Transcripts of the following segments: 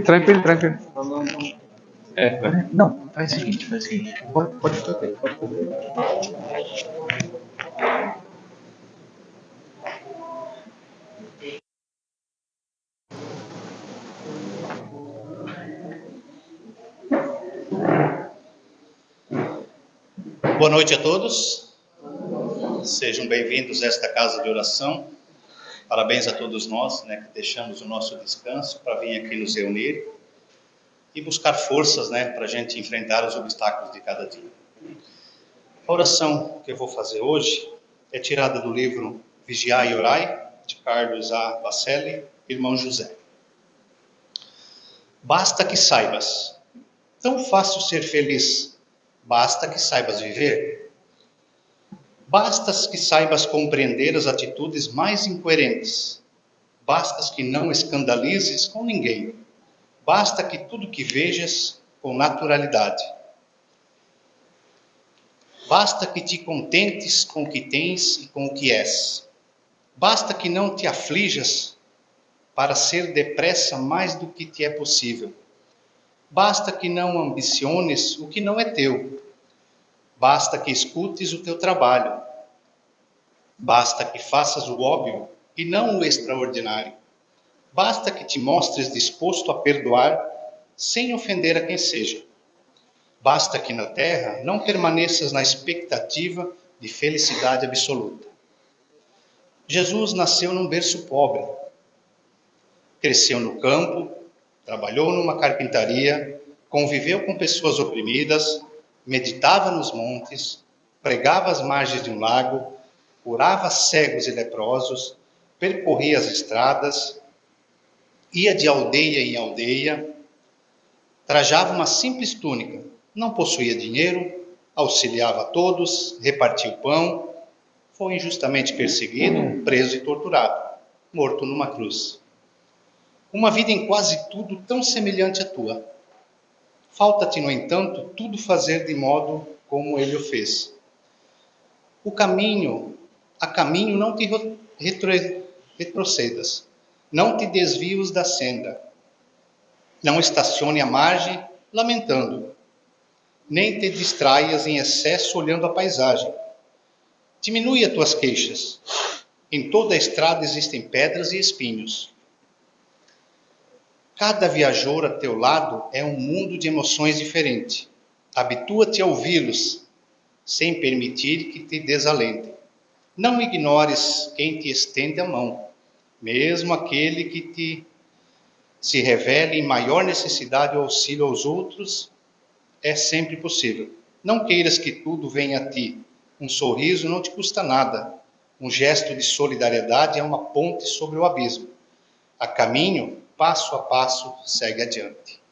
Tranquilo, tranquilo. Não, faz o seguinte. Pode fazer. Boa noite a todos. Sejam bem-vindos a esta casa de oração. Parabéns a todos nós, que deixamos o nosso descanso para vir aqui nos reunir e buscar forças, para a gente enfrentar os obstáculos de cada dia. A oração que eu vou fazer hoje é tirada do livro Vigiai e Orai, de Carlos A. Bacelli, irmão José. Basta que saibas, tão fácil ser feliz, basta que saibas viver. Basta que saibas compreender as atitudes mais incoerentes. Basta que não escandalizes com ninguém. Basta que tudo que vejas com naturalidade. Basta que te contentes com o que tens e com o que és. Basta que não te aflijas para ser depressa mais do que te é possível. Basta que não ambiciones o que não é teu. Basta que escutes o teu trabalho. Basta que faças o óbvio e não o extraordinário. Basta que te mostres disposto a perdoar sem ofender a quem seja. Basta que na terra não permaneças na expectativa de felicidade absoluta. Jesus nasceu num berço pobre. Cresceu no campo, trabalhou numa carpintaria, conviveu com pessoas oprimidas, meditava nos montes, pregava às margens de um lago, curava cegos e leprosos, percorria as estradas, ia de aldeia em aldeia, trajava uma simples túnica, não possuía dinheiro, auxiliava a todos, repartia o pão, foi injustamente perseguido, preso e torturado, morto numa cruz. Uma vida em quase tudo tão semelhante à tua. Falta-te, no entanto, tudo fazer de modo como ele o fez. A caminho não te retrocedas, não te desvios da senda, não estacione à margem lamentando, nem te distraias em excesso olhando a paisagem. Diminui as tuas queixas. Em toda a estrada existem pedras e espinhos. Cada viajor a teu lado é um mundo de emoções diferente. Habitua-te a ouvi-los, sem permitir que te desalentem. Não ignores quem te estende a mão, mesmo aquele que se revele em maior necessidade ou auxílio aos outros, é sempre possível. Não queiras que tudo venha a ti. Um sorriso não te custa nada. Um gesto de solidariedade é uma ponte sobre o abismo. A caminho, passo a passo, segue adiante.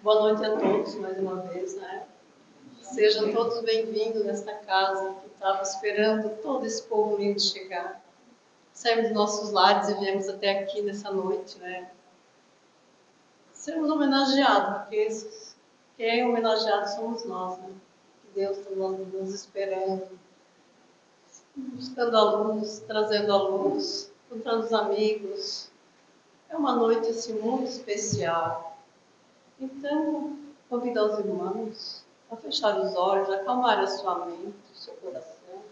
Boa noite a todos, mais uma vez, Sejam todos bem-vindos nesta casa que estava esperando todo esse povo lindo chegar. Saímos dos nossos lares e viemos até aqui nessa noite, Sermos homenageados, porque quem é homenageado somos nós, Que Deus está nos esperando, buscando a luz, trazendo a luz, encontrando os amigos. É uma noite, assim, muito especial. Então, convido os irmãos a fechar os olhos, a acalmar a sua mente, o seu coração,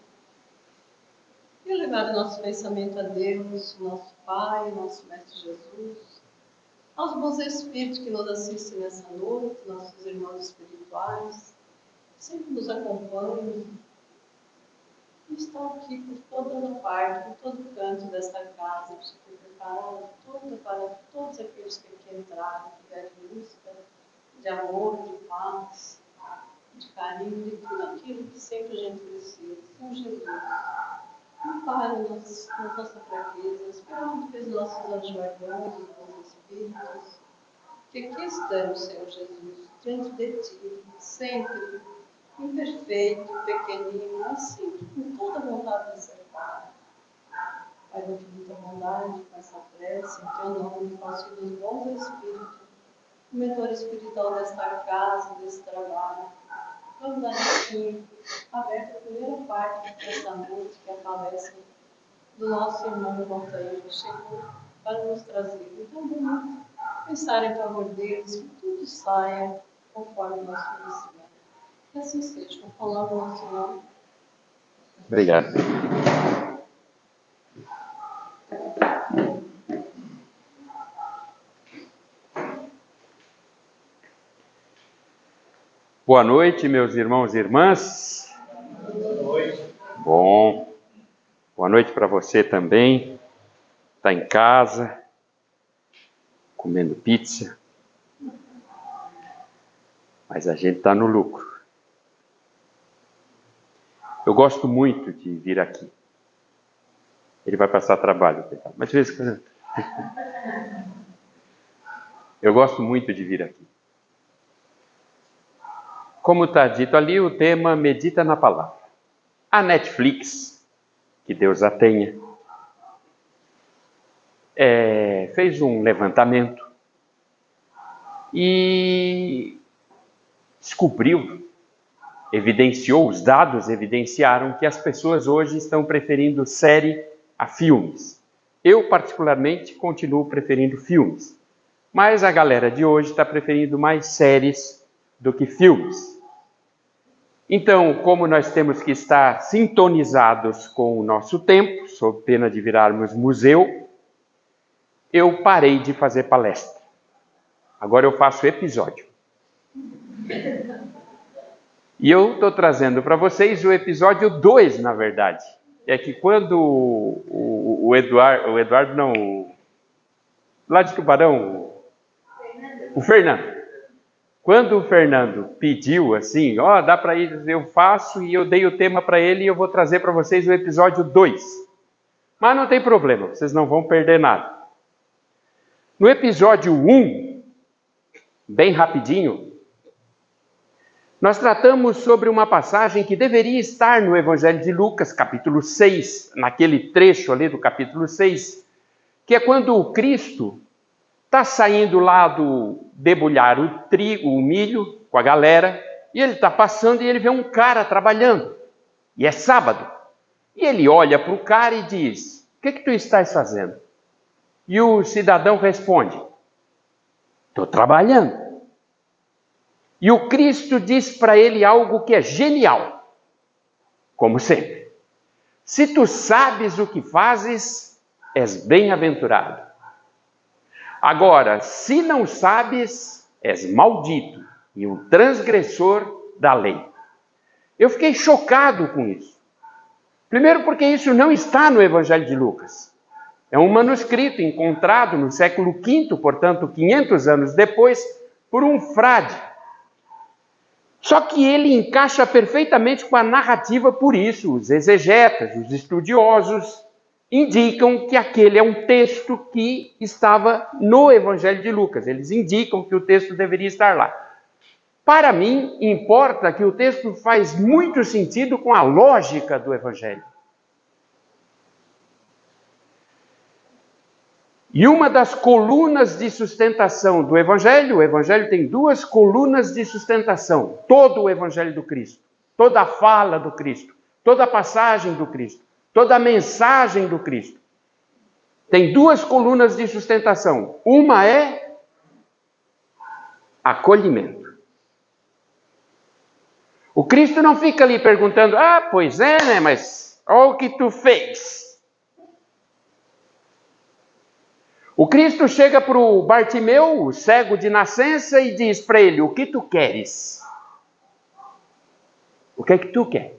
e levar o nosso pensamento a Deus, nosso Pai, nosso Mestre Jesus, aos bons espíritos que nos assistem nessa noite, nossos irmãos espirituais, que sempre nos acompanham e estão aqui por toda a parte, por todo canto desta casa, que foi preparada toda para todos aqueles que aqui entraram, que tiverem busca de amor, de paz, de carinho, de tudo aquilo que sempre a gente precisa. São Jesus. Ampara nas nossas fraquezas, perante que os nossos anjos guardiões, os bons espíritos, que aqui estamos, Senhor Jesus, diante de Ti, sempre imperfeito, pequenino, mas sempre com toda a vontade de ser Pai. Pai da infinita bondade, com essa prece, em teu nome, faço dos bons espíritos, o mentor espiritual desta casa, desse trabalho. Vamos dar aqui, aberta a primeira parte dessa noite, que é a palestra do nosso irmão Montanha, que chegou para nos trazer. Então, vamos pensar em favor deles, que tudo saia conforme o nosso conhecimento. Que assim seja. Vou falar o nosso nome. Obrigado. Boa noite, meus irmãos e irmãs. Boa noite. Bom, boa noite para você também. Está em casa, comendo pizza. Mas a gente está no lucro. Eu gosto muito de vir aqui. Ele vai passar trabalho, mas de vez em quando. Eu gosto muito de vir aqui. Como está dito ali, o tema Medita na Palavra. A Netflix, que Deus a tenha, fez um levantamento e descobriu, evidenciou, os dados evidenciaram que as pessoas hoje estão preferindo série a filmes. Eu, particularmente, continuo preferindo filmes, mas a galera de hoje está preferindo mais séries do que filmes. Então, como nós temos que estar sintonizados com o nosso tempo, sob pena de virarmos museu, eu parei de fazer palestra. Agora eu faço episódio. E eu estou trazendo para vocês o episódio 2, na verdade. É que quando o Fernando. Quando o Fernando pediu assim, dá para ir, eu faço, e eu dei o tema para ele e eu vou trazer para vocês o episódio 2. Mas não tem problema, vocês não vão perder nada. No episódio 1, bem rapidinho, nós tratamos sobre uma passagem que deveria estar no Evangelho de Lucas, capítulo 6, naquele trecho ali do capítulo 6, que é quando o Cristo está saindo lá do debulhar o trigo, o milho, com a galera, e ele está passando e ele vê um cara trabalhando, e é sábado. E ele olha para o cara e diz, o que tu estás fazendo? E o cidadão responde, estou trabalhando. E o Cristo diz para ele algo que é genial, como sempre. Se tu sabes o que fazes, és bem-aventurado. Agora, se não sabes, és maldito e um transgressor da lei. Eu fiquei chocado com isso. Primeiro porque isso não está no Evangelho de Lucas. É um manuscrito encontrado no século V, portanto 500 anos depois, por um frade. Só que ele encaixa perfeitamente com a narrativa, por isso os exegetas, os estudiosos, indicam que aquele é um texto que estava no Evangelho de Lucas. Eles indicam que o texto deveria estar lá. Para mim, importa que o texto faz muito sentido com a lógica do Evangelho. E uma das colunas de sustentação do Evangelho, o Evangelho tem 2 colunas de sustentação. Todo o Evangelho do Cristo, toda a fala do Cristo, toda a passagem do Cristo, toda a mensagem do Cristo. Tem 2 colunas de sustentação. Uma é acolhimento. O Cristo não fica ali perguntando, pois é, né, mas olha o que tu fez. O Cristo chega para o Bartimeu, o cego de nascença, e diz para ele, o que tu queres? O que é que tu quer?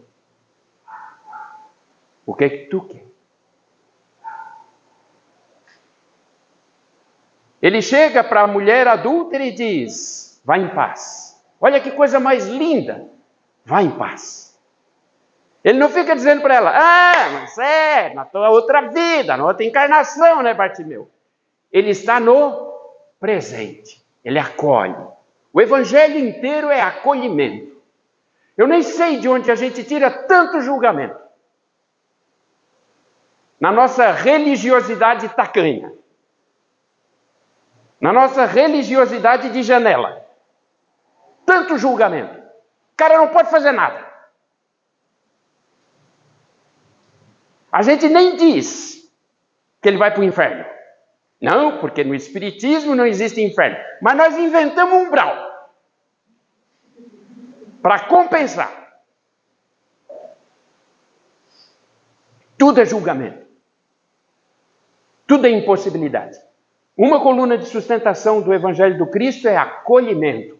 O que é que tu quer? Ele chega para a mulher adúltera e diz, vá em paz. Olha que coisa mais linda. Vá em paz. Ele não fica dizendo para ela, mas na tua outra vida, na outra encarnação, né, Bartimeu? Ele está no presente. Ele acolhe. O Evangelho inteiro é acolhimento. Eu nem sei de onde a gente tira tanto julgamento. na nossa religiosidade tacanha, na nossa religiosidade de janela. Tanto julgamento. O cara não pode fazer nada. A gente nem diz que ele vai para o inferno. Não, porque no Espiritismo não existe inferno. Mas nós inventamos um umbral para compensar. Tudo é julgamento. Tudo é impossibilidade. Uma coluna de sustentação do Evangelho do Cristo é acolhimento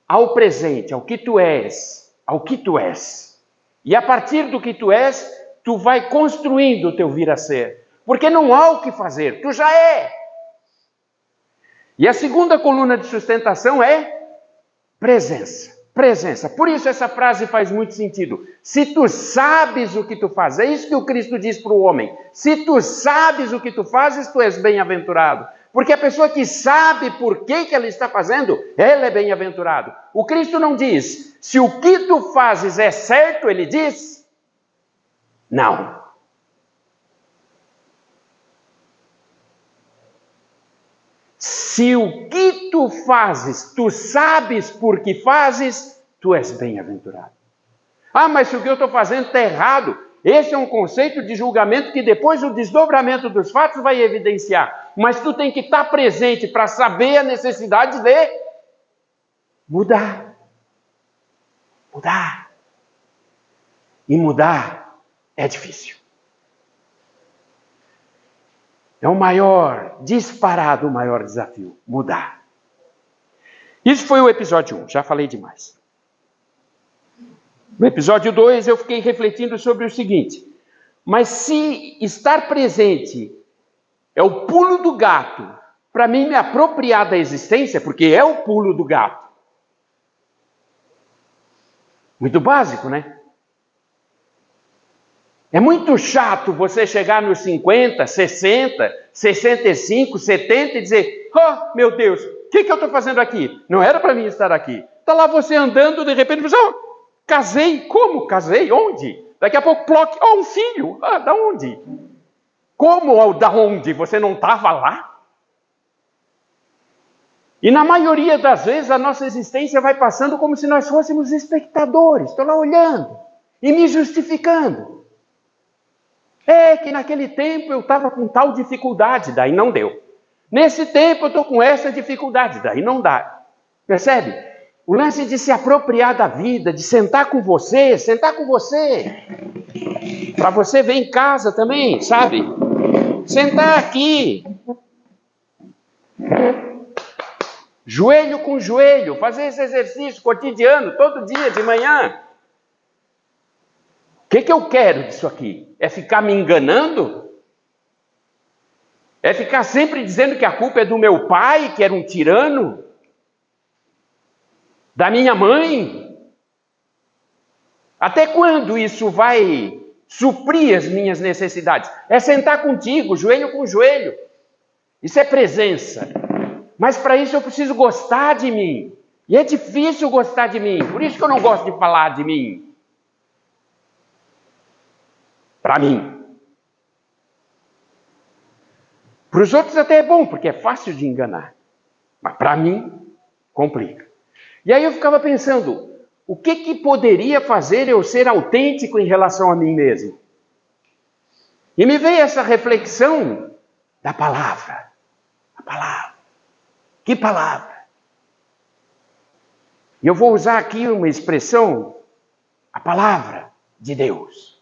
ao presente, ao que tu és, ao que tu és. E a partir do que tu és, tu vai construindo o teu vir a ser. Porque não há o que fazer, tu já é. E a segunda coluna de sustentação é presença. Presença. Por isso essa frase faz muito sentido. Se tu sabes o que tu fazes, é isso que o Cristo diz para o homem. Se tu sabes o que tu fazes, tu és bem-aventurado. Porque a pessoa que sabe por que ela está fazendo, ela é bem-aventurado. O Cristo não diz, se o que tu fazes é certo, ele diz, não. Se o que tu fazes, tu sabes por que fazes, tu és bem-aventurado. Ah, mas se o que eu estou fazendo está errado, esse é um conceito de julgamento que depois o desdobramento dos fatos vai evidenciar. Mas tu tem que estar presente para saber a necessidade de mudar. Mudar. E mudar é difícil. É o maior, disparado o maior desafio, mudar. Isso foi o episódio 1, já falei demais. No episódio 2 eu fiquei refletindo sobre o seguinte, mas se estar presente é o pulo do gato, para mim me apropriar da existência, porque é o pulo do gato. Muito básico, né? É muito chato você chegar nos 50, 60, 65, 70 e dizer, oh, meu Deus, o que eu estou fazendo aqui? Não era para mim estar aqui. Está lá você andando, de repente, você, casei. Como casei? Onde? Daqui a pouco, ploc, um filho. Ah, da onde? Como ou da onde? Você não estava lá? E na maioria das vezes a nossa existência vai passando como se nós fôssemos espectadores. Estou lá olhando e me justificando. É que naquele tempo eu estava com tal dificuldade, daí não deu. Nesse tempo eu estou com essa dificuldade, daí não dá. Percebe? O lance de se apropriar da vida, de sentar com você. Para você ver em casa também, sabe? Sentar aqui. Joelho com joelho, fazer esse exercício cotidiano, todo dia de manhã. O que eu quero disso aqui? É ficar me enganando? É ficar sempre dizendo que a culpa é do meu pai, que era um tirano? Da minha mãe? Até quando isso vai suprir as minhas necessidades? É sentar contigo, joelho com joelho. Isso é presença. Mas para isso eu preciso gostar de mim. E é difícil gostar de mim. Por isso que eu não gosto de falar de mim. Para mim. Para os outros até é bom, porque é fácil de enganar. Mas para mim, complica. E aí eu ficava pensando, o que poderia fazer eu ser autêntico em relação a mim mesmo? E me veio essa reflexão da palavra. A palavra. Que palavra? E eu vou usar aqui uma expressão, a palavra de Deus.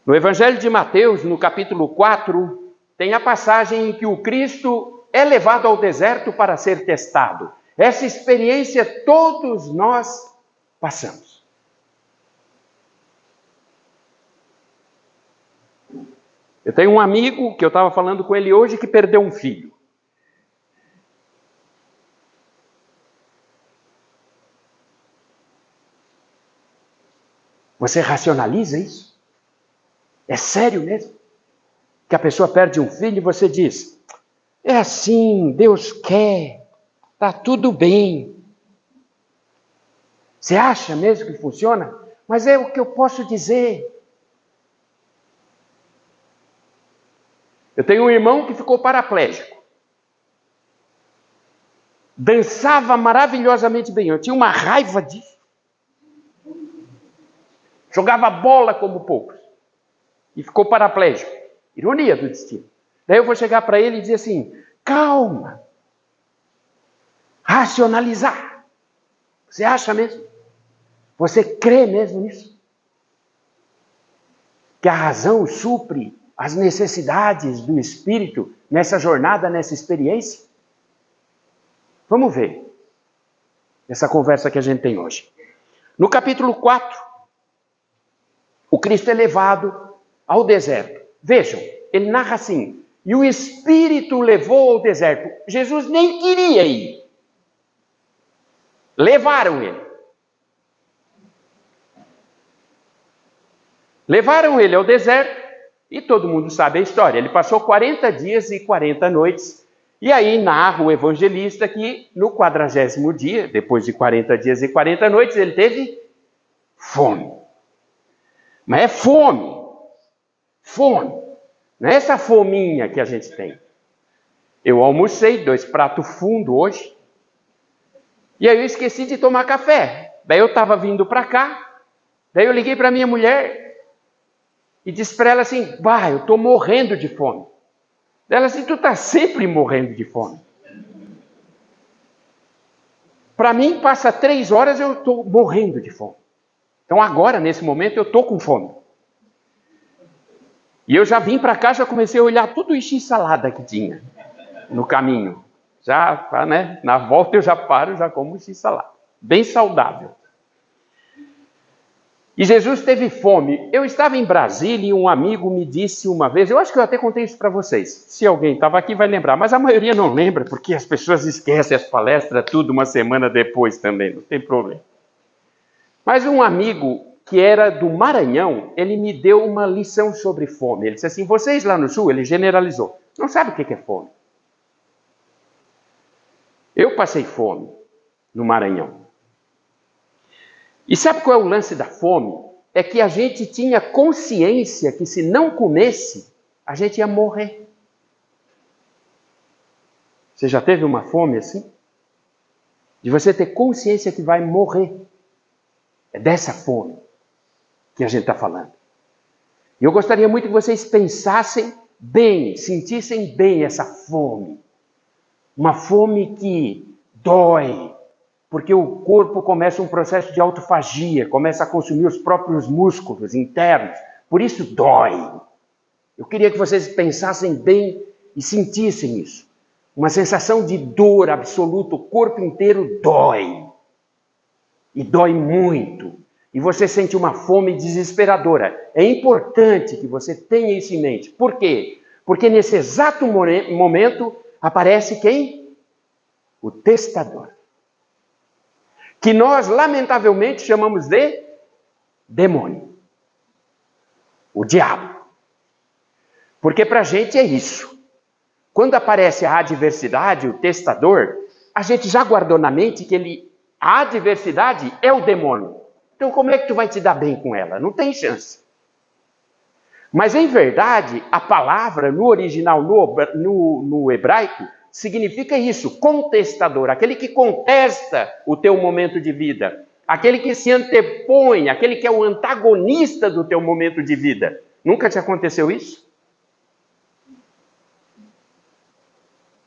No Evangelho de Mateus, no capítulo 4, tem a passagem em que o Cristo é levado ao deserto para ser testado. Essa experiência todos nós passamos. Eu tenho um amigo que eu estava falando com ele hoje que perdeu um filho. Você racionaliza isso? É sério mesmo? Que a pessoa perde um filho e você diz, é assim, Deus quer, está tudo bem. Você acha mesmo que funciona? mas é o que eu posso dizer. Eu tenho um irmão que ficou paraplégico. Dançava maravilhosamente bem. Eu tinha uma raiva disso. Jogava bola como poucos. E ficou paraplégico. Ironia do destino. Daí eu vou chegar para ele e dizer assim, calma. Racionalizar. Você acha mesmo? Você crê mesmo nisso? Que a razão supre as necessidades do espírito nessa jornada, nessa experiência? Vamos ver essa conversa que a gente tem hoje. No capítulo 4, o Cristo é levado ao deserto. Vejam, ele narra assim, e o Espírito levou ao deserto. Jesus nem queria ir. Levaram ele. Levaram ele ao deserto e todo mundo sabe a história. Ele passou 40 dias e 40 noites. E aí narra o evangelista que no 40º dia, depois de 40 dias e 40 noites, ele teve fome. Mas é fome. Fome. Não é essa fominha que a gente tem. Eu almocei 2 pratos fundos hoje. E aí eu esqueci de tomar café. Daí eu estava vindo para cá. Daí eu liguei para minha mulher e disse para ela assim, eu estou morrendo de fome. Ela assim, tu está sempre morrendo de fome. Para mim, passa 3 horas eu estou morrendo de fome. Então agora, nesse momento, eu estou com fome. E eu já vim para cá, já comecei a olhar tudo isso de salada que tinha no caminho. Já, né? Na volta eu já paro, já como x-salada. Bem saudável. E Jesus teve fome. Eu estava em Brasília e um amigo me disse uma vez, eu acho que eu até contei isso para vocês. Se alguém estava aqui vai lembrar, mas a maioria não lembra, porque as pessoas esquecem as palestras tudo uma semana depois também, não tem problema. Mas um amigo que era do Maranhão, ele me deu uma lição sobre fome. Ele disse assim, vocês lá no Sul, ele generalizou, não sabem o que é fome. Eu passei fome no Maranhão. E sabe qual é o lance da fome? É que a gente tinha consciência que se não comesse, a gente ia morrer. Você já teve uma fome assim? De você ter consciência que vai morrer. É dessa fome que a gente está falando. E eu gostaria muito que vocês pensassem bem, sentissem bem essa fome. Uma fome que dói, porque o corpo começa um processo de autofagia, começa a consumir os próprios músculos internos, por isso dói. Eu queria que vocês pensassem bem e sentissem isso. Uma sensação de dor absoluta, o corpo inteiro dói. E dói muito. E você sente uma fome desesperadora. É importante que você tenha isso em mente. Por quê? Porque nesse exato momento aparece quem? O testador. Que nós, lamentavelmente, chamamos de demônio. O diabo. Porque para a gente é isso. Quando aparece a adversidade, o testador, a gente já guardou na mente que a adversidade é o demônio. Então como é que tu vai te dar bem com ela? Não tem chance. Mas em verdade, a palavra no original, no hebraico, significa isso, contestador, aquele que contesta o teu momento de vida, aquele que se antepõe, aquele que é o antagonista do teu momento de vida. Nunca te aconteceu isso?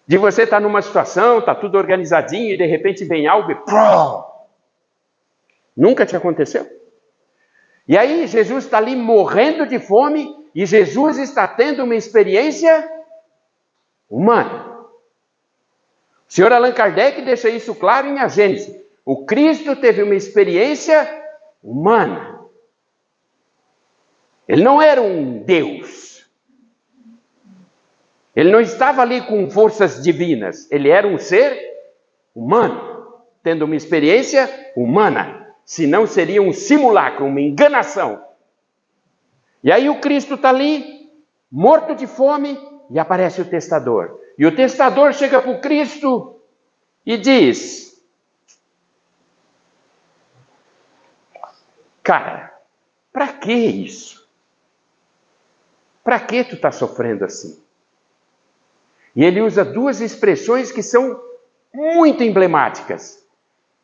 De você estar numa situação, está tudo organizadinho e de repente vem algo e pró! Nunca te aconteceu? E aí Jesus está ali morrendo de fome e Jesus está tendo uma experiência humana. O senhor Allan Kardec deixa isso claro em A Gênese. O Cristo teve uma experiência humana. Ele não era um Deus. Ele não estava ali com forças divinas. Ele era um ser humano, tendo uma experiência humana. Senão seria um simulacro, uma enganação. E aí o Cristo está ali, morto de fome, e aparece o testador. E o testador chega para o Cristo e diz: cara, Para que isso? Para que tu está sofrendo assim? E ele usa duas expressões que são muito emblemáticas.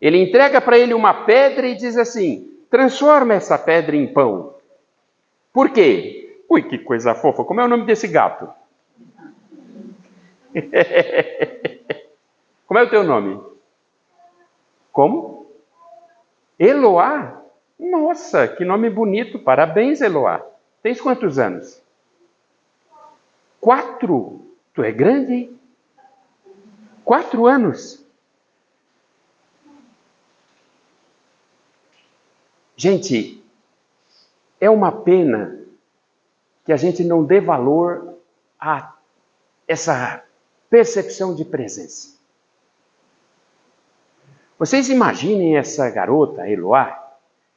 Ele entrega para ele uma pedra e diz assim: transforma essa pedra em pão. Por quê? Ui, que coisa fofa. Como é o nome desse gato? Como é o teu nome? Como? Eloá? Nossa, que nome bonito. Parabéns, Eloá. Tens quantos anos? 4. Tu é grande, hein? 4 anos. Gente, é uma pena que a gente não dê valor a essa percepção de presença. Vocês imaginem essa garota, Eloá,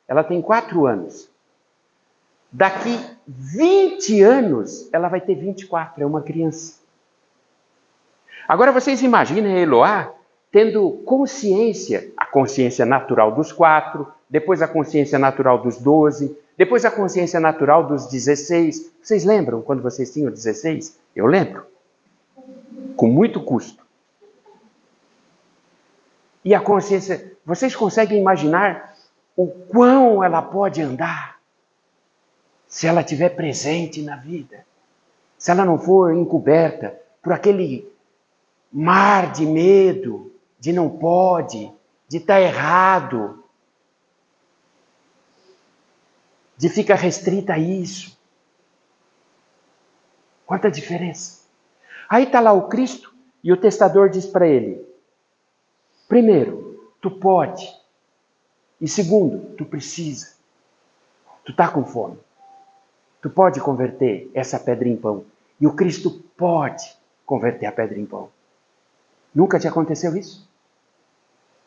ela tem 4 anos. Daqui 20 anos, ela vai ter 24, é uma criança. Agora vocês imaginem a Eloá tendo consciência, a consciência natural dos 4, depois a consciência natural dos 12, depois a consciência natural dos 16. Vocês lembram quando vocês tinham 16? Eu lembro. Com muito custo. E a consciência, vocês conseguem imaginar o quão ela pode andar se ela estiver presente na vida? Se ela não for encoberta por aquele mar de medo, de não pode, de estar errado, de ficar restrita a isso. Quanta diferença. Aí está lá o Cristo e o testador diz para ele: primeiro, tu pode. E segundo, tu precisa. Tu está com fome. Tu pode converter essa pedra em pão. E o Cristo pode converter a pedra em pão. Nunca te aconteceu isso?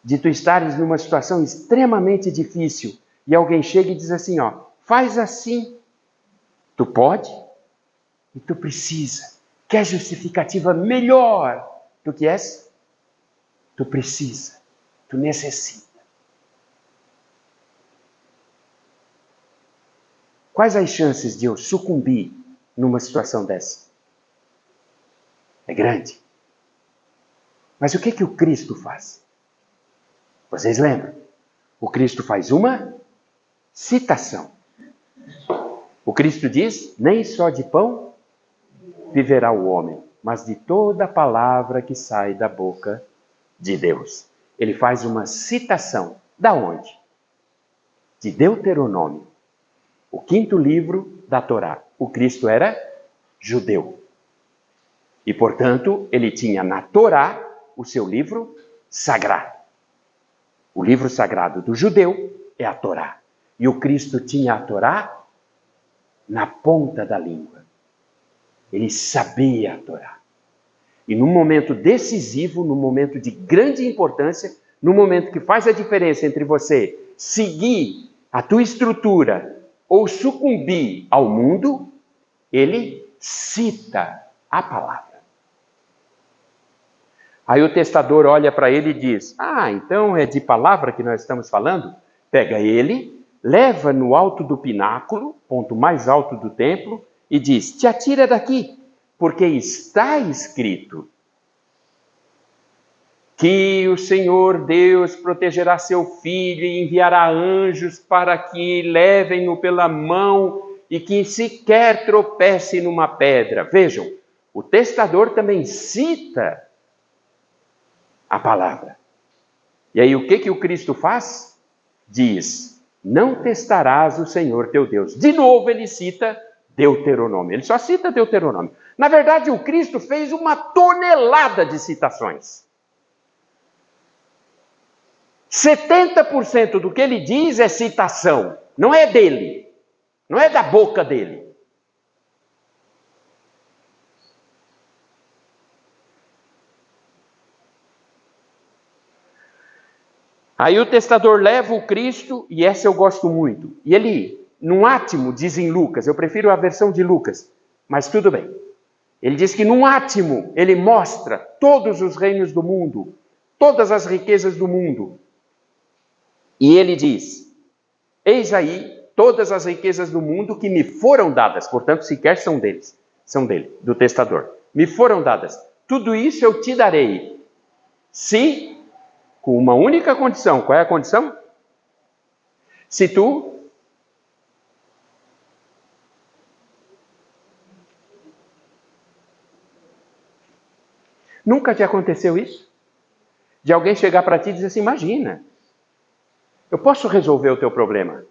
De tu estares numa situação extremamente difícil e alguém chega e diz assim, ó, faz assim. Tu pode e tu precisa. Quer justificativa melhor do que essa? Tu precisa, tu necessita. Quais as chances de eu sucumbir numa situação dessa? É grande. Mas o que o Cristo faz? Vocês lembram? O Cristo faz uma citação. O Cristo diz, nem só de pão viverá o homem, mas de toda palavra que sai da boca de Deus. Ele faz uma citação. Da onde? De Deuteronômio, o 5º livro da Torá. O Cristo era judeu. E, portanto, ele tinha na Torá o seu livro sagrado. O livro sagrado do judeu é a Torá. E o Cristo tinha a Torá na ponta da língua. Ele sabia a Torá. E num momento decisivo, num momento de grande importância, no momento que faz a diferença entre você seguir a tua estrutura ou sucumbir ao mundo, ele cita a palavra. Aí o testador olha para ele e diz, então é de palavra que nós estamos falando? Pega ele, leva no alto do pináculo, ponto mais alto do templo, e diz, te atira daqui, porque está escrito que o Senhor Deus protegerá seu filho e enviará anjos para que levem-no pela mão e que sequer tropece numa pedra. Vejam, o testador também cita a palavra. E aí o que o Cristo faz? Diz, não testarás o Senhor teu Deus. De novo ele cita Deuteronômio. Ele só cita Deuteronômio. Na verdade, o Cristo fez uma tonelada de citações. 70% do que ele diz é citação. Não é dele. Não é da boca dele. Aí o testador leva o Cristo, e essa eu gosto muito. E ele, num átimo, diz em Lucas, eu prefiro a versão de Lucas, mas tudo bem. Ele diz que num átimo ele mostra todos os reinos do mundo, todas as riquezas do mundo. E ele diz, eis aí todas as riquezas do mundo que me foram dadas, portanto, sequer são dele, do testador. Me foram dadas. Tudo isso eu te darei, se, com uma única condição. Qual é a condição? Se tu nunca te aconteceu isso? De alguém chegar para ti e dizer assim, imagina, eu posso resolver o teu problema.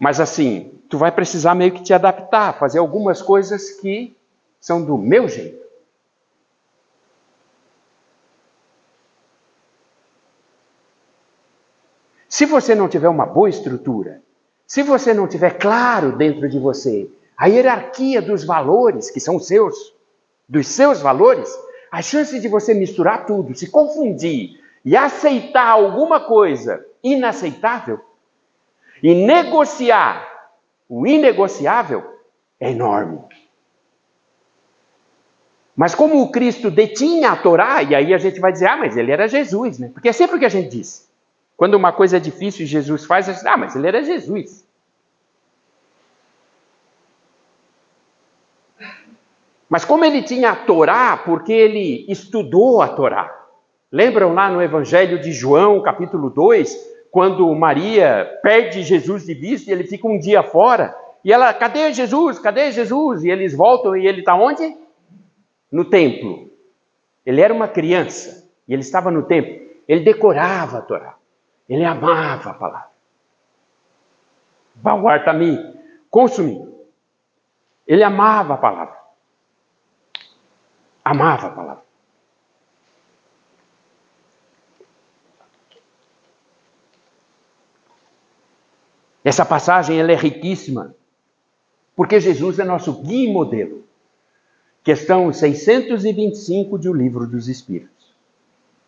Mas assim, tu vai precisar meio que te adaptar, fazer algumas coisas que são do meu jeito. Se você não tiver uma boa estrutura, se você não tiver claro dentro de você a hierarquia dos valores que são seus, dos seus valores, a chance de você misturar tudo, se confundir e aceitar alguma coisa inaceitável e negociar o inegociável é enorme. Mas como o Cristo detinha a Torá, e aí a gente vai dizer, mas ele era Jesus, né? Porque é sempre o que a gente diz. Quando uma coisa é difícil e Jesus faz, a gente diz, mas ele era Jesus. Mas como ele tinha a Torá, porque ele estudou a Torá. Lembram lá no Evangelho de João, capítulo 2, quando Maria perde Jesus de vista e ele fica um dia fora, e ela, cadê Jesus? Cadê Jesus? E eles voltam e ele está onde? No templo. Ele era uma criança e ele estava no templo. Ele decorava a Torá. Ele amava a palavra. Baguartami, consumir. Ele amava a palavra. Amava a palavra. Essa passagem ela é riquíssima, porque Jesus é nosso guia e modelo. Questão 625 de O Livro dos Espíritos.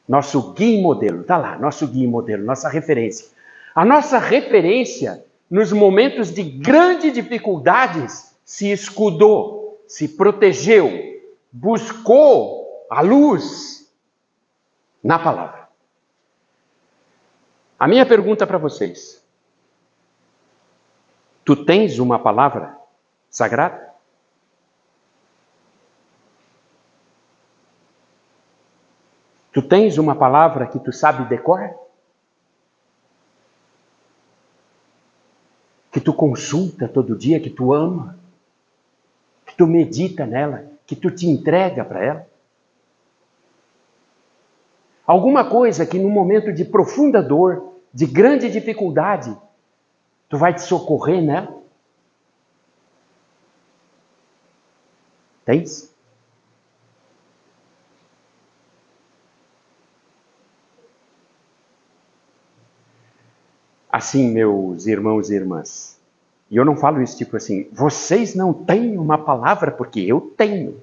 Nosso guia e modelo, está lá, nosso guia e modelo, nossa referência. A nossa referência, nos momentos de grandes dificuldades, se escudou, se protegeu, buscou a luz na palavra. A minha pergunta para vocês: tu tens uma palavra sagrada? Tu tens uma palavra que tu sabe decor? Que tu consulta todo dia, que tu ama? Que tu medita nela? Que tu te entrega para ela? Alguma coisa que no momento de profunda dor, de grande dificuldade, tu vai te socorrer nela? Tens? Assim, meus irmãos e irmãs, e eu não falo isso tipo assim, vocês não têm uma palavra porque eu tenho.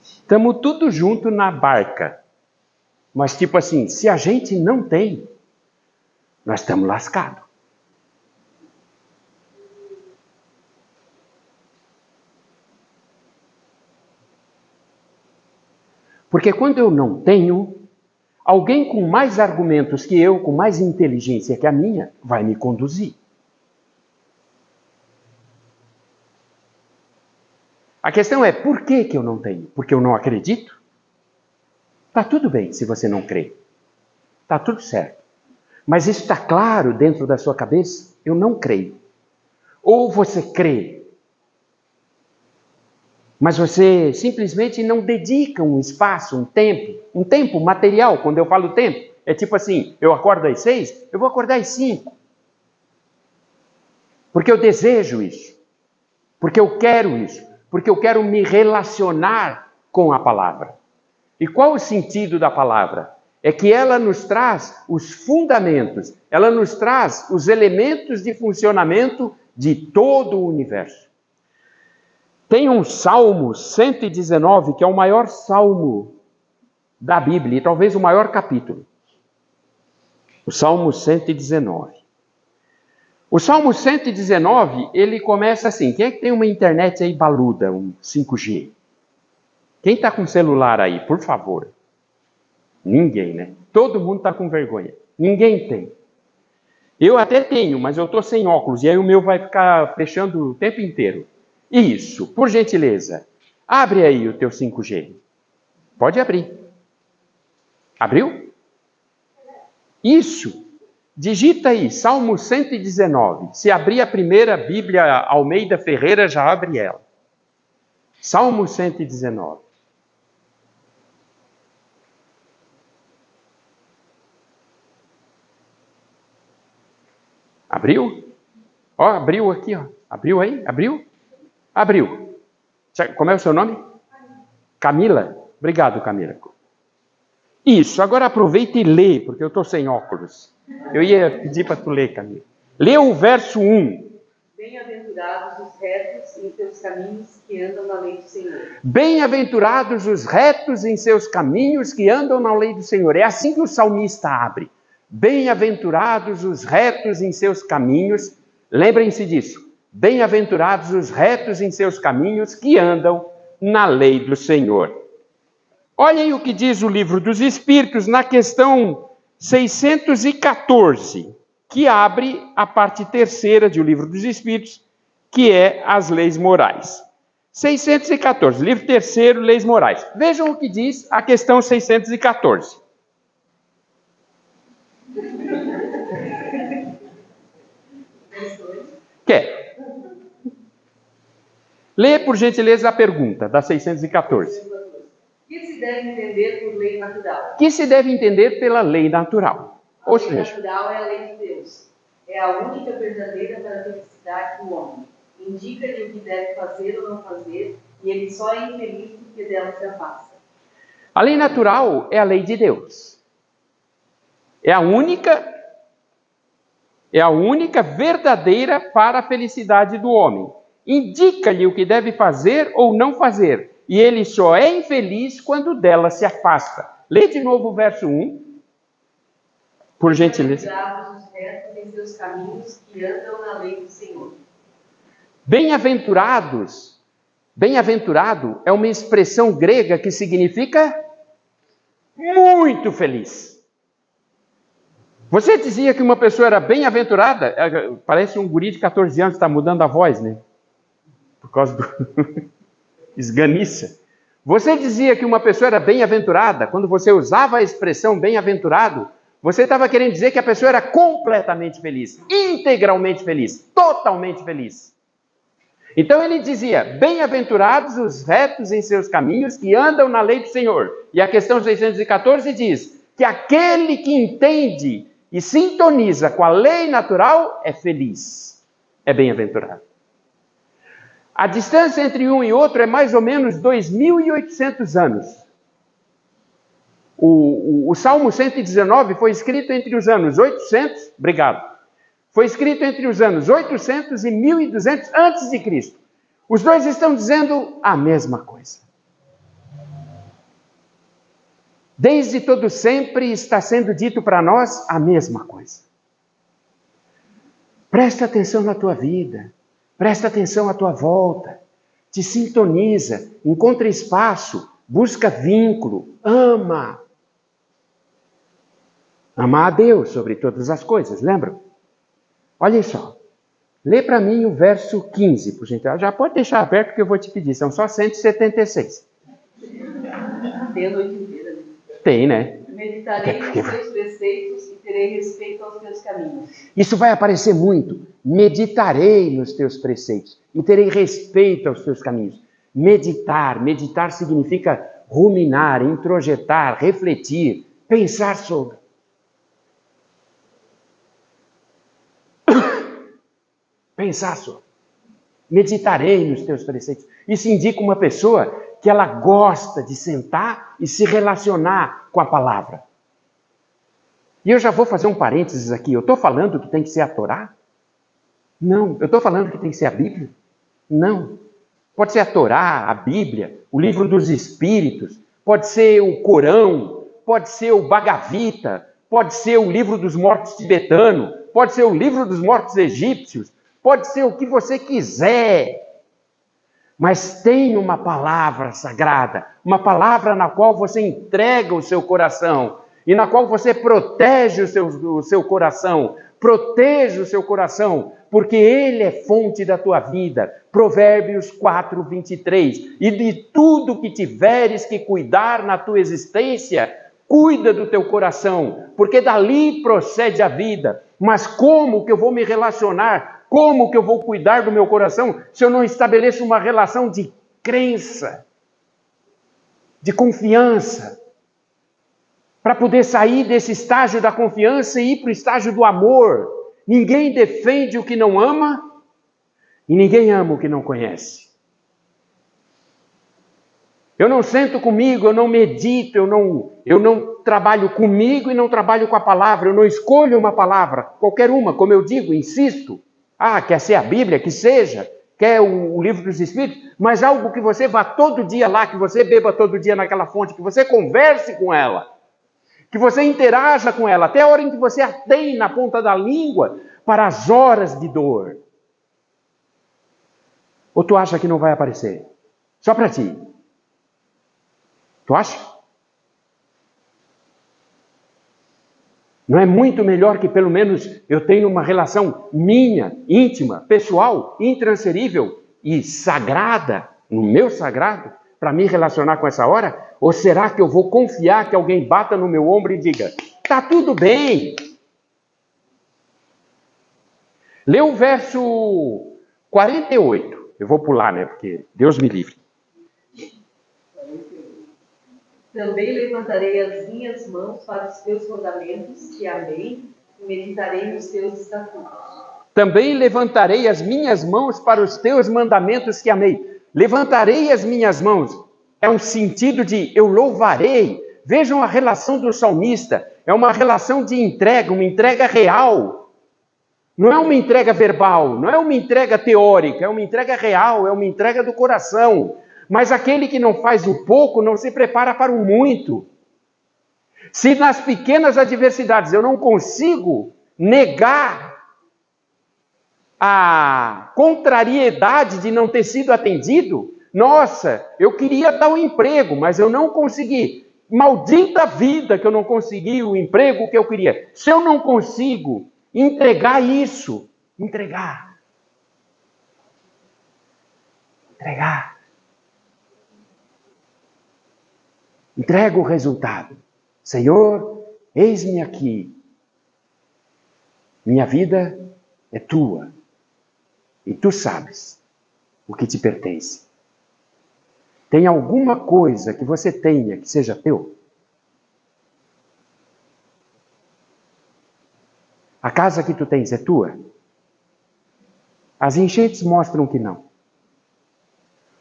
Estamos tudo junto na barca. Mas tipo assim, se a gente não tem, nós estamos lascados. Porque quando eu não tenho, alguém com mais argumentos que eu, com mais inteligência que a minha, vai me conduzir. A questão é, por que eu não tenho? Porque eu não acredito? Está tudo bem se você não crê. Está tudo certo. Mas isso está claro dentro da sua cabeça? Eu não creio. Ou você crê, mas você simplesmente não dedica um espaço, um tempo material. Quando eu falo tempo, é tipo assim, eu acordo às 6, eu vou acordar às 5. Porque eu desejo isso. Porque eu quero isso. Porque eu quero me relacionar com a palavra. E qual o sentido da palavra? É que ela nos traz os fundamentos, ela nos traz os elementos de funcionamento de todo o universo. Tem um Salmo 119, que é o maior salmo da Bíblia, e talvez o maior capítulo. O Salmo 119. O Salmo 119, ele começa assim, quem é que tem uma internet aí baluda, um 5G? Quem está com celular aí, por favor? Ninguém, né? Todo mundo está com vergonha. Ninguém tem. Eu até tenho, mas eu estou sem óculos, e aí o meu vai ficar fechando o tempo inteiro. Isso, por gentileza. Abre aí o teu 5G. Pode abrir. Abriu? Isso. Digita aí, Salmo 119. Se abrir a primeira Bíblia Almeida Ferreira, já abre ela. Salmo 119. Abriu? Ó, abriu aqui, ó. Abriu aí? Abriu? Abriu. Como é o seu nome? Camila? Obrigado, Camila. Isso, agora aproveita e lê, porque eu estou sem óculos. Eu ia pedir para tu ler, Camila. Lê o verso 1. Bem-aventurados os retos em seus caminhos que andam na lei do Senhor. Bem-aventurados os retos em seus caminhos que andam na lei do Senhor. É assim que o salmista abre. Bem-aventurados os retos em seus caminhos. Lembrem-se disso. Bem-aventurados os retos em seus caminhos que andam na lei do Senhor. Olhem o que diz o Livro dos Espíritos na questão 614, que abre a parte terceira do Livro dos Espíritos, que é as leis morais. 614, livro terceiro, leis morais. Vejam o que diz a questão 614. Quer? Lê, por gentileza, a pergunta da 614. O que se deve entender por lei natural? O que se deve entender pela lei natural? Ou seja, a lei natural é a lei de Deus. É a única verdadeira para a felicidade do homem. Indica-lhe o que deve fazer ou não fazer, e ele só é infeliz porque dela se afasta. A lei natural é a lei de Deus. É a única verdadeira para a felicidade do homem. Indica-lhe o que deve fazer ou não fazer, e ele só é infeliz quando dela se afasta. Lê de novo o verso 1, por gentileza. Bem-aventurados os retos em seus caminhos que andam na lei do Senhor. Bem-aventurado é uma expressão grega que significa muito feliz. Você dizia que uma pessoa era bem-aventurada? Parece um guri de 14 anos que está mudando a voz, né? Por causa do esganiça. Você dizia que uma pessoa era bem-aventurada, quando você usava a expressão bem-aventurado, você estava querendo dizer que a pessoa era completamente feliz, integralmente feliz, totalmente feliz. Então ele dizia, bem-aventurados os retos em seus caminhos que andam na lei do Senhor. E a questão 614 diz que aquele que entende e sintoniza com a lei natural é feliz, é bem-aventurado. A distância entre um e outro é mais ou menos 2.800 anos. O Salmo 119 foi escrito entre os anos 800, foi escrito entre os anos 800 e 1.200 antes de Cristo. Os dois estão dizendo a mesma coisa. Desde todo sempre está sendo dito para nós a mesma coisa. Presta atenção na tua vida. Presta atenção à tua volta, te sintoniza, encontra espaço, busca vínculo, ama. Ama a Deus sobre todas as coisas, lembram? Olhem só, lê para mim o verso 15, por gentileza. Já pode deixar aberto que eu vou te pedir, são só 176. Tem a noite inteira, né? Tem, né? Meditarei nos teus preceitos e terei respeito aos teus caminhos. Isso vai aparecer muito. Meditarei nos teus preceitos e terei respeito aos teus caminhos. Meditar significa ruminar, introjetar, refletir, pensar sobre. Pensar sobre. Meditarei nos teus preceitos. Isso indica uma pessoa que ela gosta de sentar e se relacionar com a palavra. E eu já vou fazer um parênteses aqui. Eu estou falando que tem que ser a Torá? Não. Eu estou falando que tem que ser a Bíblia? Não. Pode ser a Torá, a Bíblia, o Livro dos Espíritos, pode ser o Corão, pode ser o Bhagavad Gita, pode ser o Livro dos Mortos tibetano, pode ser o Livro dos Mortos egípcios, pode ser o que você quiser. Mas tem uma palavra sagrada, uma palavra na qual você entrega o seu coração e na qual você protege o seu coração, proteja o seu coração, porque ele é fonte da tua vida. Provérbios 4, 23. E de tudo que tiveres que cuidar na tua existência, cuida do teu coração, porque dali procede a vida. Mas como que eu vou me relacionar? Como que eu vou cuidar do meu coração se eu não estabeleço uma relação de crença, de confiança, para poder sair desse estágio da confiança e ir para o estágio do amor? Ninguém defende o que não ama e ninguém ama o que não conhece. Eu não sento comigo, eu não medito, eu não trabalho comigo e não trabalho com a palavra, eu não escolho uma palavra, qualquer uma, como eu digo, insisto. Quer ser a Bíblia, que seja, quer o livro dos Espíritos, mas algo que você vá todo dia lá, que você beba todo dia naquela fonte, que você converse com ela, que você interaja com ela, até a hora em que você a tem na ponta da língua, para as horas de dor. Ou tu acha que não vai aparecer? Só para ti. Tu acha? Não é muito melhor que pelo menos eu tenha uma relação minha, íntima, pessoal, intransferível e sagrada, no meu sagrado, para me relacionar com essa hora? Ou será que eu vou confiar que alguém bata no meu ombro e diga, tá tudo bem? Lê o verso 48. Eu vou pular, né? Porque Deus me livre. Também levantarei as minhas mãos para os teus mandamentos, que amei, e meditarei nos teus estatutos. Também levantarei as minhas mãos para os teus mandamentos que amei. Levantarei as minhas mãos. É um sentido de eu louvarei. Vejam a relação do salmista. É uma relação de entrega, uma entrega real. Não é uma entrega verbal, não é uma entrega teórica, é uma entrega real, é uma entrega do coração. Mas aquele que não faz o pouco não se prepara para o muito. Se nas pequenas adversidades eu não consigo negar a contrariedade de não ter sido atendido, nossa, eu queria dar um emprego, mas eu não consegui. Maldita vida que eu não consegui o emprego que eu queria. Se eu não consigo entregar isso, entregar. Entrega o resultado. Senhor, eis-me aqui. Minha vida é tua. E tu sabes o que te pertence. Tem alguma coisa que você tenha que seja teu? A casa que tu tens é tua? As enchentes mostram que não.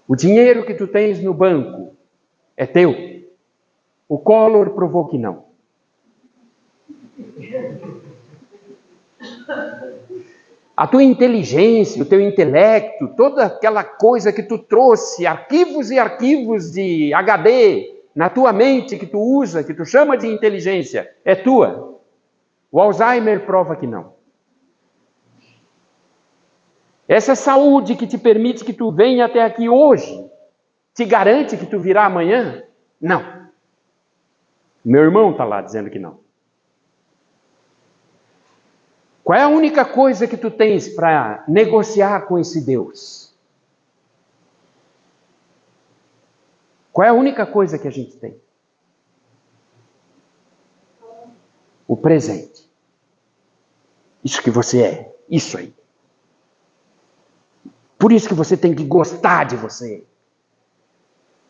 O dinheiro que tu tens no banco é teu? O Collor provou que não. A tua inteligência, o teu intelecto, toda aquela coisa que tu trouxe, arquivos e arquivos de HD na tua mente que tu usa, que tu chama de inteligência, é tua? O Alzheimer prova que não. Essa saúde que te permite que tu venha até aqui hoje, te garante que tu virá amanhã? Não. Meu irmão está lá dizendo que não. Qual é a única coisa que tu tens para negociar com esse Deus? Qual é a única coisa que a gente tem? O presente. Isso que você é. Isso aí. Por isso que você tem que gostar de você.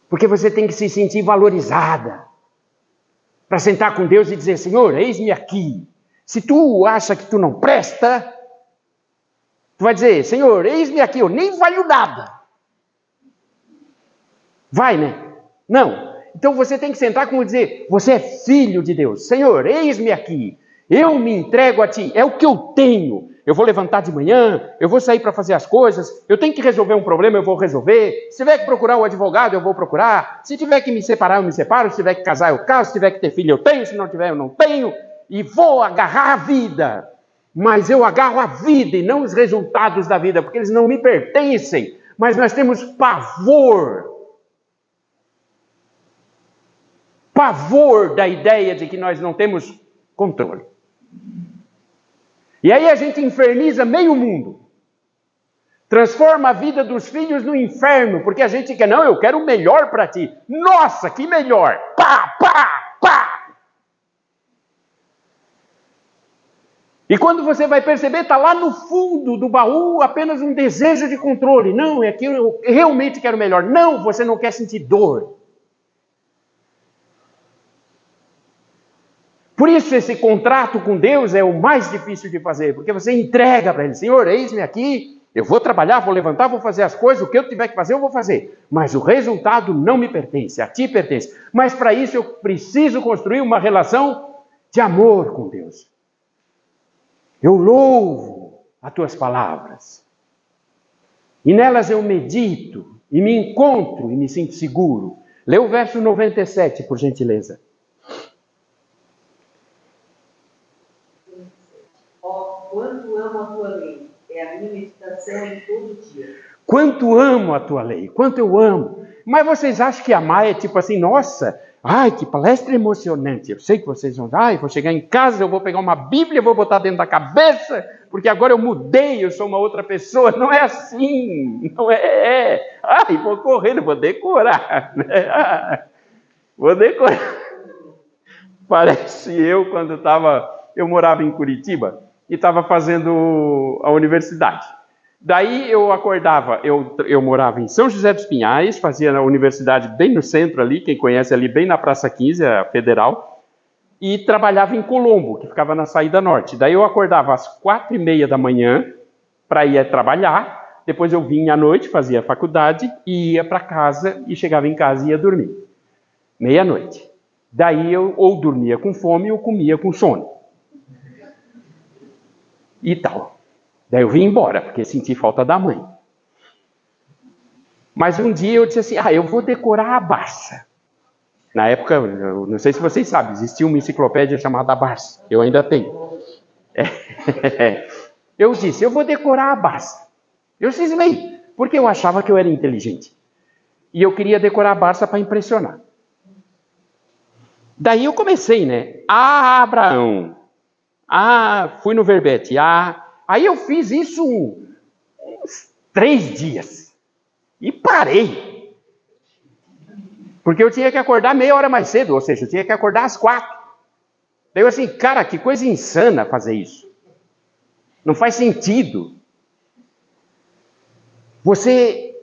Porque você tem que se sentir valorizada. Para sentar com Deus e dizer, Senhor, eis-me aqui. Se tu acha que tu não presta, tu vai dizer, Senhor, eis-me aqui, eu nem valho nada. Vai, né? Não. Então você tem que sentar com e dizer, você é filho de Deus. Senhor, eis-me aqui. Eu me entrego a ti. É o que eu tenho. Eu vou levantar de manhã, eu vou sair para fazer as coisas, eu tenho que resolver um problema, eu vou resolver. Se tiver que procurar o advogado, eu vou procurar. Se tiver que me separar, eu me separo. Se tiver que casar, eu caso. Se tiver que ter filho, eu tenho. Se não tiver, eu não tenho. E vou agarrar a vida. Mas eu agarro a vida e não os resultados da vida, porque eles não me pertencem. Mas nós temos pavor. Pavor da ideia de que nós não temos controle. E aí a gente inferniza meio mundo. Transforma a vida dos filhos no inferno, porque a gente quer, não, eu quero o melhor para ti. Nossa, que melhor! Pá, pá, pá! E quando você vai perceber, está lá no fundo do baú apenas um desejo de controle. Não, é que eu realmente quero o melhor. Não, você não quer sentir dor. Por isso esse contrato com Deus é o mais difícil de fazer, porque você entrega para Ele, Senhor, eis-me aqui, eu vou trabalhar, vou levantar, vou fazer as coisas, o que eu tiver que fazer, eu vou fazer. Mas o resultado não me pertence, a ti pertence. Mas para isso eu preciso construir uma relação de amor com Deus. Eu louvo as tuas palavras. E nelas eu medito, e me encontro, e me sinto seguro. Lê o verso 97, por gentileza. Quanto amo a tua lei, é a minha meditação em todo dia. Quanto amo a tua lei, quanto eu amo. Mas vocês acham que amar é tipo assim, nossa, ai, que palestra emocionante. Eu sei que vocês vão, vou chegar em casa, eu vou pegar uma Bíblia, vou botar dentro da cabeça, porque agora eu mudei, eu sou uma outra pessoa. Não é assim, não é. Ai, vou correndo, vou decorar. Vou decorar. Parece eu quando eu morava em Curitiba e estava fazendo a universidade. Daí eu acordava, eu morava em São José dos Pinhais, fazia a universidade bem no centro ali, quem conhece ali, bem na Praça 15, a Federal, e trabalhava em Colombo, que ficava na saída norte. Daí eu acordava às 4h30 da manhã para ir trabalhar, depois eu vinha à noite, fazia a faculdade, e ia para casa, e chegava em casa e ia dormir. Meia-noite. Daí eu ou dormia com fome ou comia com sono. E tal. Daí eu vim embora, porque senti falta da mãe. Mas um dia eu disse assim, eu vou decorar a Barça. Na época, eu não sei se vocês sabem, existia uma enciclopédia chamada Barça. Eu ainda tenho. Eu disse, eu vou decorar a Barça. Eu cismei, porque eu achava que eu era inteligente. E eu queria decorar a Barça para impressionar. Daí eu comecei, né? Abraão. Fui no verbete. Aí eu fiz isso uns 3 dias. E parei. Porque eu tinha que acordar meia hora mais cedo. Ou seja, eu tinha que acordar às 4. Daí eu assim, cara, que coisa insana fazer isso. Não faz sentido. Você,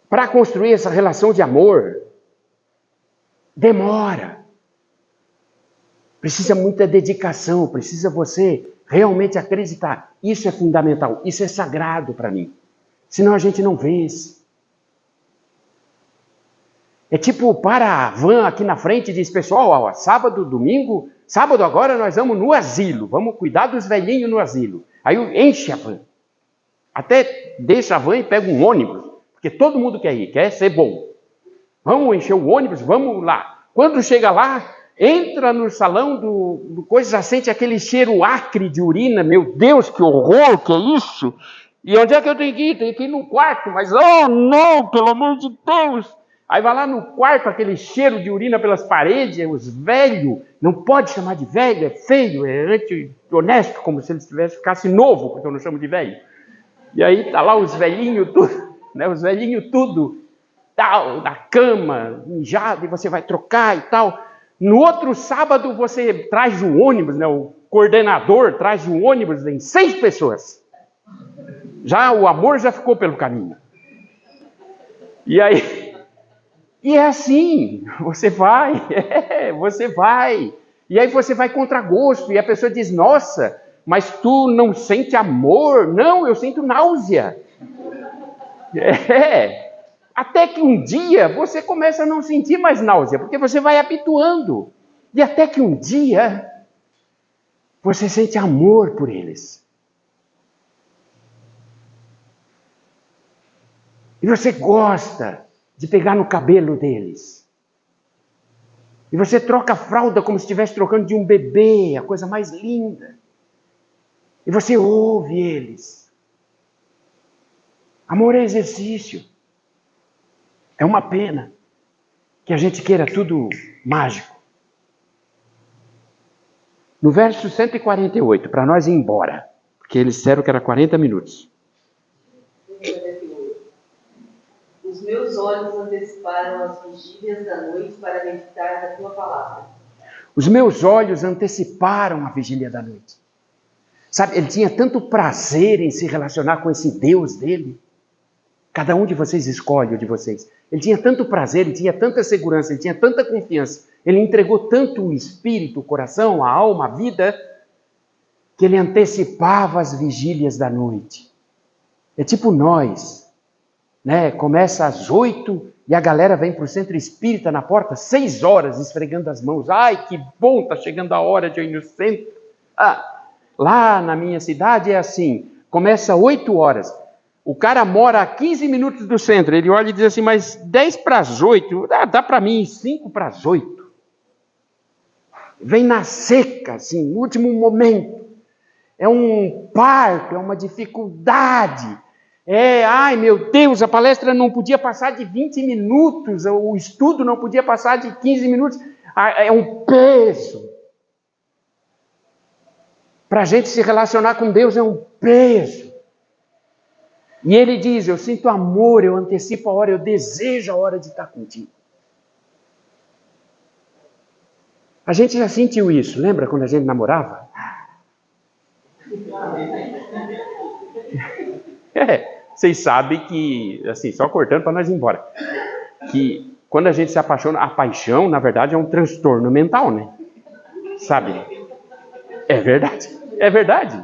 para construir essa relação de amor, demora. Precisa muita dedicação, precisa você realmente acreditar. Isso é fundamental, isso é sagrado para mim. Senão a gente não vence. É tipo, para a van aqui na frente e diz, pessoal, sábado, domingo, sábado agora nós vamos no asilo, vamos cuidar dos velhinhos no asilo. Aí enche a van. Até deixa a van e pega um ônibus, porque todo mundo quer ir, quer ser bom. Vamos encher o ônibus, vamos lá. Quando chega lá, entra no salão do coisa, já sente aquele cheiro acre de urina. Meu Deus, que horror, que é isso? E onde é que eu tenho que ir? Tenho que ir no quarto. Mas, não, pelo amor de Deus. Aí vai lá no quarto, aquele cheiro de urina pelas paredes, os velhos, não pode chamar de velho, é feio, é anti-honesto, como se eles ficassem novo, porque eu não chamo de velho. E aí tá lá os velhinhos tudo, né? Os velhinhos tudo, tal, na cama, mijado, e você vai trocar e tal. No outro sábado você traz um ônibus, né? O coordenador traz um ônibus, vem 6 pessoas. Já o amor já ficou pelo caminho. E aí... E é assim, você vai. E aí você vai contra gosto, e a pessoa diz, nossa, mas tu não sente amor? Não, eu sinto náusea. Até que um dia você começa a não sentir mais náusea, porque você vai habituando. E até que um dia você sente amor por eles. E você gosta de pegar no cabelo deles. E você troca a fralda como se estivesse trocando de um bebê, a coisa mais linda. E você ouve eles. Amor é exercício. É uma pena que a gente queira tudo mágico. No verso 148, para nós ir embora, porque eles disseram que era 40 minutos. Os meus olhos anteciparam as vigílias da noite para meditar na tua palavra. Os meus olhos anteciparam a vigília da noite. Sabe, ele tinha tanto prazer em se relacionar com esse Deus dele. Cada um de vocês escolhe o de vocês. Ele tinha tanto prazer, ele tinha tanta segurança, ele tinha tanta confiança. Ele entregou tanto o espírito, o coração, a alma, a vida, que ele antecipava as vigílias da noite. É tipo nós, né? Começa às 8 e a galera vem para o centro espírita na porta, 6 horas, esfregando as mãos. Ai, que bom, está chegando a hora de eu ir no centro. Lá na minha cidade é assim, começa 8 horas. O cara mora a 15 minutos do centro. Ele olha e diz assim, mas 10 para as 8, dá para mim 5 para as 8. Vem na seca, assim, no último momento. É um parto, é uma dificuldade. Ai meu Deus, a palestra não podia passar de 20 minutos, o estudo não podia passar de 15 minutos. É um peso. Para a gente se relacionar com Deus é um peso. E ele diz, eu sinto amor, eu antecipo a hora, eu desejo a hora de estar contigo. A gente já sentiu isso, lembra quando a gente namorava? Vocês sabem que, assim, só cortando para nós ir embora, que quando a gente se apaixona, a paixão, na verdade, é um transtorno mental, né? Sabe? É verdade. É verdade.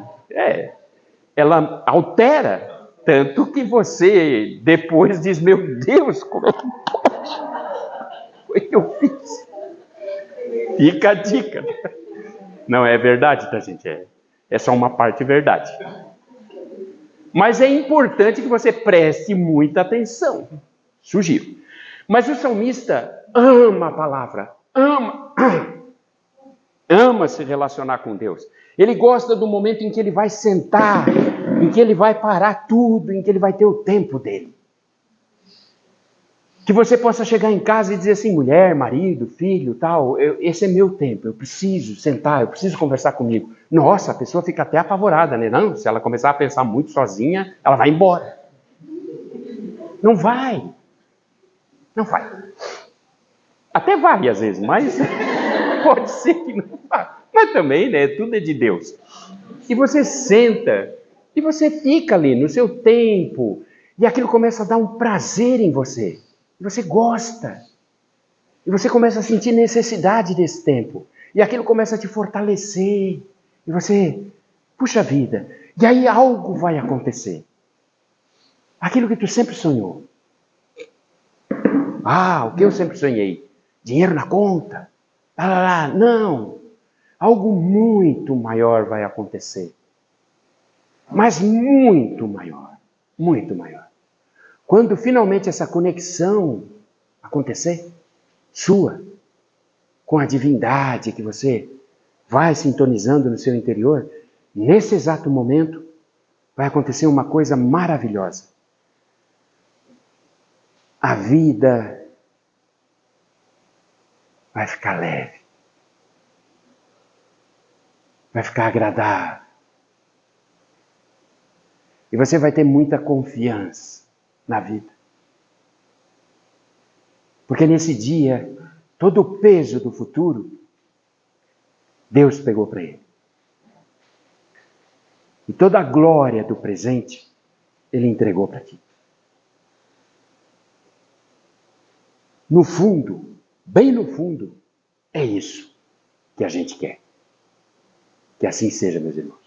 Ela altera. Tanto que você depois diz, meu Deus, como é que foi que eu fiz? Fica a dica. Não, é verdade, tá, gente? É só uma parte verdade. Mas é importante que você preste muita atenção. Sugiro. Mas o salmista ama a palavra, ama se relacionar com Deus. Ele gosta do momento em que ele vai sentar, em que ele vai parar tudo, em que ele vai ter o tempo dele. Que você possa chegar em casa e dizer assim, mulher, marido, filho, tal, esse é meu tempo, eu preciso sentar, eu preciso conversar comigo. Nossa, a pessoa fica até apavorada, né? Não, se ela começar a pensar muito sozinha, ela vai embora. Não vai. Não vai. Até vai às vezes, mas pode ser que não vá. Mas também, né? Tudo é de Deus. E você senta, e você fica ali no seu tempo, e aquilo começa a dar um prazer em você. E você gosta. E você começa a sentir necessidade desse tempo. E aquilo começa a te fortalecer. E você, puxa vida. E aí algo vai acontecer. Aquilo que tu sempre sonhou. O que eu sempre sonhei? Dinheiro na conta. Não. Algo muito maior vai acontecer. Mas muito maior. Muito maior. Quando finalmente essa conexão acontecer, sua, com a divindade que você vai sintonizando no seu interior, nesse exato momento, vai acontecer uma coisa maravilhosa. A vida vai ficar leve. Vai ficar agradável. E você vai ter muita confiança na vida. Porque nesse dia, todo o peso do futuro, Deus pegou para ele. E toda a glória do presente, Ele entregou para ti. No fundo, bem no fundo, é isso que a gente quer. Que assim seja, meus irmãos.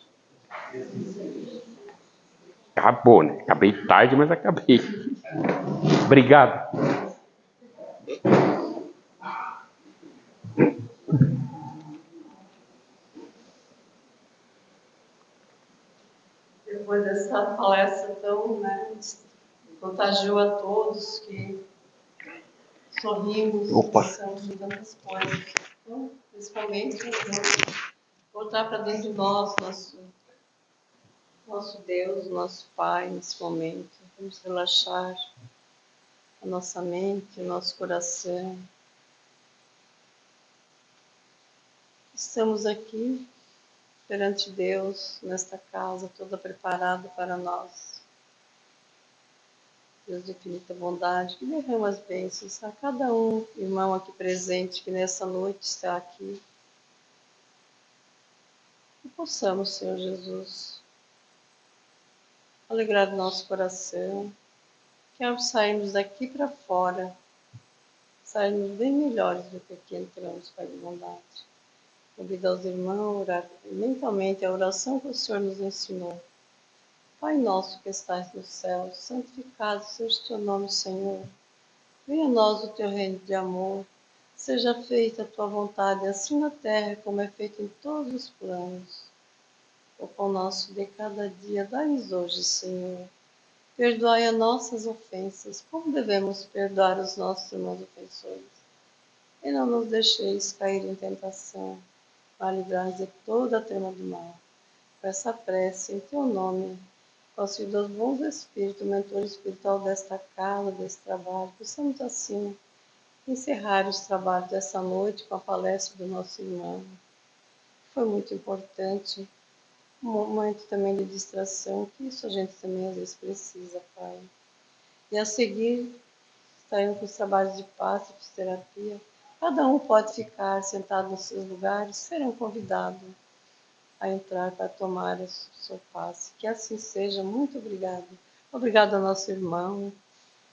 Acabou, né? Acabei tarde, mas acabei. Obrigado. Depois dessa palestra tão, contagiou a todos, que sorrimos, pensamos em tantas coisas. Então, principalmente, vamos voltar para dentro de nós, nosso Deus, nosso Pai, nesse momento. Vamos relaxar a nossa mente, o nosso coração. Estamos aqui perante Deus, nesta casa, toda preparada para nós. Deus de infinita bondade, que derrama as bênçãos a cada um, irmão aqui presente, que nessa noite está aqui. Que possamos, Senhor Jesus, alegrar o nosso coração, que ao sairmos daqui para fora, sairmos bem melhores do que aqui entramos, Pai de bondade. Convido aos irmãos a orar mentalmente a oração que o Senhor nos ensinou. Pai nosso que estás no céu, santificado seja o teu nome, Senhor. Venha a nós o teu reino de amor. Seja feita a tua vontade, assim na terra como é feita em todos os planos. O pão nosso de cada dia dai-nos hoje, Senhor. Perdoai as nossas ofensas, como devemos perdoar os nossos irmãos ofensores. E não nos deixeis cair em tentação, mas livrai-nos de toda a trama do mal. Com essa prece, em teu nome, auxílio aos bons espíritos, mentor espiritual desta casa, deste trabalho, possamos assim encerrar os trabalhos dessa noite com a palestra do nosso irmão. Foi muito importante, um momento também de distração, que isso a gente também às vezes precisa, Pai. E a seguir, estaremos com os trabalhos de passe, fisioterapia. Cada um pode ficar sentado nos seus lugares, serão convidados a entrar para tomar o seu passe. Que assim seja. Muito obrigada. Obrigada ao nosso irmão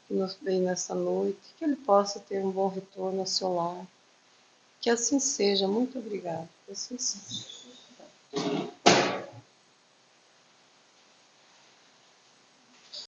que nos veio nessa noite. Que ele possa ter um bom retorno ao seu lar. Que assim seja. Muito obrigada. Que assim seja.